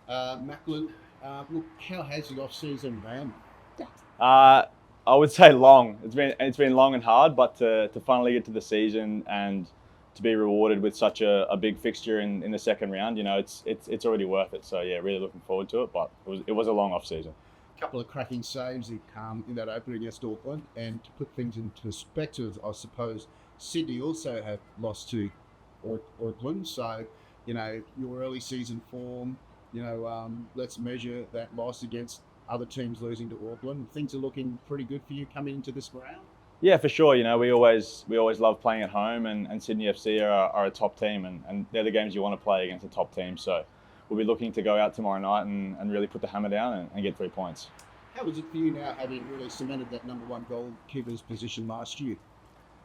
Macklin, look, how has the off-season been? Uh, I would say long. It's been long and hard, but to finally get to the season and to be rewarded with such a big fixture in the second round, it's already worth it. So yeah, really looking forward to it. But it was a long off season. A couple of cracking saves in that opener against Auckland, and to put things into perspective, I suppose Sydney also have lost to Auckland. So, your early season form. Let's measure that loss against other teams losing to Auckland. Things are looking pretty good for you coming into this round. Yeah, for sure. We always love playing at home, and Sydney FC are a top team, and they're the games you want to play against a top team. So we'll be looking to go out tomorrow night and really put the hammer down and get 3 points. How was it for you now, having really cemented that number one goalkeeper's position last year?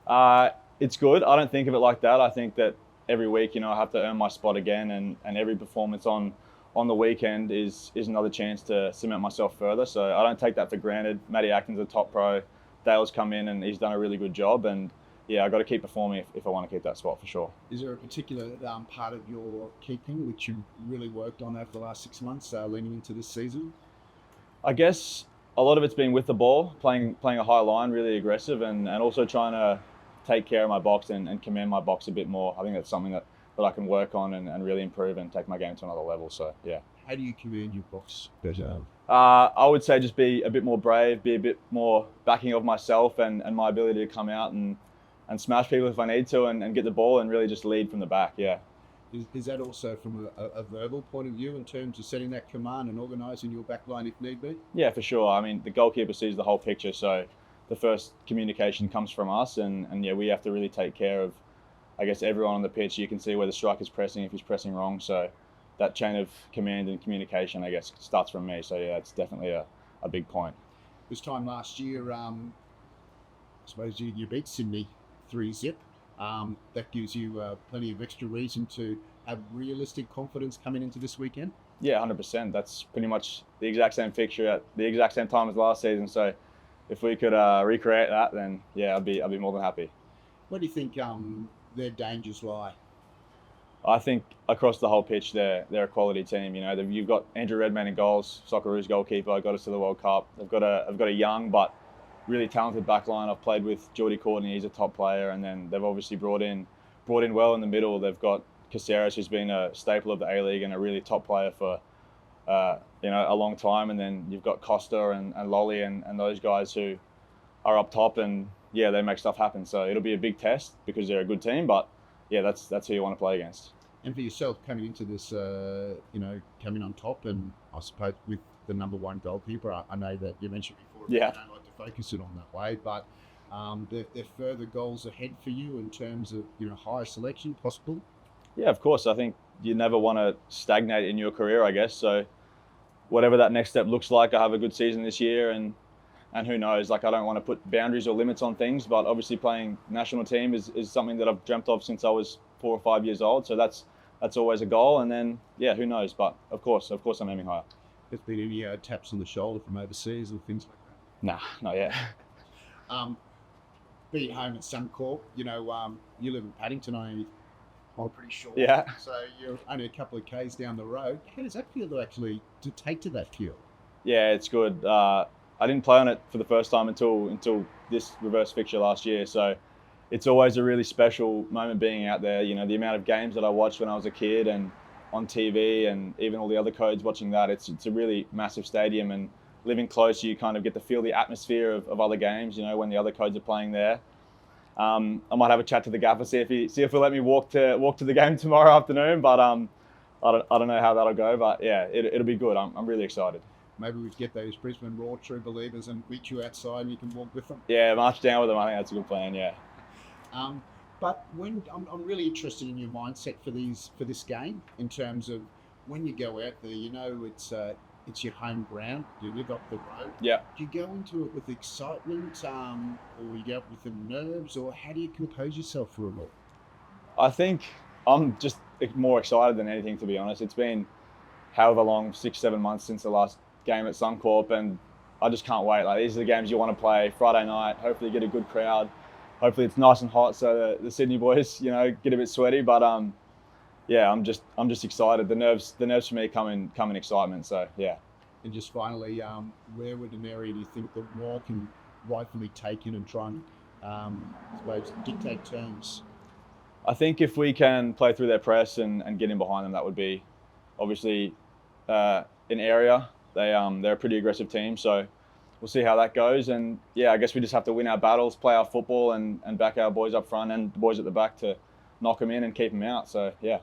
Uh, it's good. I don't think of it like that. I think that every week, I have to earn my spot again, and every performance on the weekend is another chance to cement myself further. So I don't take that for granted. Matty Atkins, a top pro. Dale's come in and he's done a really good job. And yeah, I got to keep performing if I want to keep that spot for sure. Is there a particular part of your keeping which you really worked on over the last 6 months, leading into this season? I guess a lot of it's been with the ball, playing a high line, really aggressive, and also trying to take care of my box and command my box a bit more. I think that's something that I can work on and really improve and take my game to another level. So yeah. How do you command your box better? I would say just be a bit more brave, be a bit more backing of myself and my ability to come out and smash people if I need to and get the ball and really just lead from the back. Yeah. Is that also from a verbal point of view in terms of setting that command and organising your back line if need be? Yeah, for sure. I mean, the goalkeeper sees the whole picture, so the first communication comes from us, and yeah, we have to really take care of, I guess, everyone on the pitch. You can see where the striker's pressing if he's pressing wrong. So that chain of command and communication, I guess, starts from me. So yeah, it's definitely a big point. This time last year, I suppose you beat Sydney 3-zip. That gives you plenty of extra reason to have realistic confidence coming into this weekend. Yeah, 100%. That's pretty much the exact same fixture at the exact same time as last season. So if we could recreate that, then yeah, I'd be more than happy. Where do you think their dangers lie? I think across the whole pitch, they're a quality team. You've got Andrew Redmayne in goals, Socceroos goalkeeper, got us to the World Cup. They've got a young but really talented backline. I've played with Geordie Courtney, he's a top player, and then they've obviously brought in well in the middle. They've got Caceres, who's been a staple of the A-League and a really top player for a long time, and then you've got Costa and Lolly and those guys who are up top, and yeah, they make stuff happen. So it'll be a big test because they're a good team, but yeah, that's who you want to play against. And for yourself, coming into this, coming on top, and I suppose with the number one goalkeeper, I know that you mentioned before, Yeah. you don't like to focus it on that way, but there further goals ahead for you in terms of higher selection possible. Yeah, of course. I think you never want to stagnate in your career, I guess. So whatever that next step looks like, I have a good season this year, and who knows? Like, I don't want to put boundaries or limits on things, but obviously playing national team is something that I've dreamt of since I was 4 or 5 years old. So that's always a goal. And then yeah, who knows? But of course, I'm aiming higher. There's been any taps on the shoulder from overseas or things like Nah, not yet. that. Being home at Suncorp, you live in Paddington, I'm pretty sure. Yeah. So you're only a couple of k's down the road. How does that feel to take to that field? Yeah, it's good. I didn't play on it for the first time until this reverse fixture last year. So it's always a really special moment being out there. The amount of games that I watched when I was a kid and on TV, and even all the other codes watching that. It's a really massive stadium, and living close, you kind of get to feel the atmosphere of other games. When the other codes are playing there. I might have a chat to the gaffer, see if he'll let me walk to the game tomorrow afternoon. But I don't know how that'll go. But yeah, it'll be good. I'm really excited. Maybe we get those Brisbane Roar true believers and meet you outside and you can walk with them. Yeah, march down with them. I think that's a good plan, yeah. But when I'm really interested in your mindset for this game in terms of when you go out there, it's your home ground. You live up the road. Yeah. Do you go into it with excitement, or you go up with the nerves, or how do you compose yourself for it all? I think I'm just more excited than anything, to be honest. It's been however long, 6-7 months since the last game at Suncorp, and I just can't wait. Like, these are the games you want to play Friday night. Hopefully get a good crowd. Hopefully it's nice and hot so the Sydney boys, get a bit sweaty. But yeah, I'm just excited. The nerves for me come in excitement. So yeah. And just finally, where would an area do you think the Roar can rightfully take in and try and, I suppose, dictate terms? I think if we can play through their press and get in behind them, that would be obviously an area. They're a pretty aggressive team, so we'll see how that goes. And yeah, I guess we just have to win our battles, play our football, and back our boys up front and the boys at the back to knock them in and keep them out. So yeah.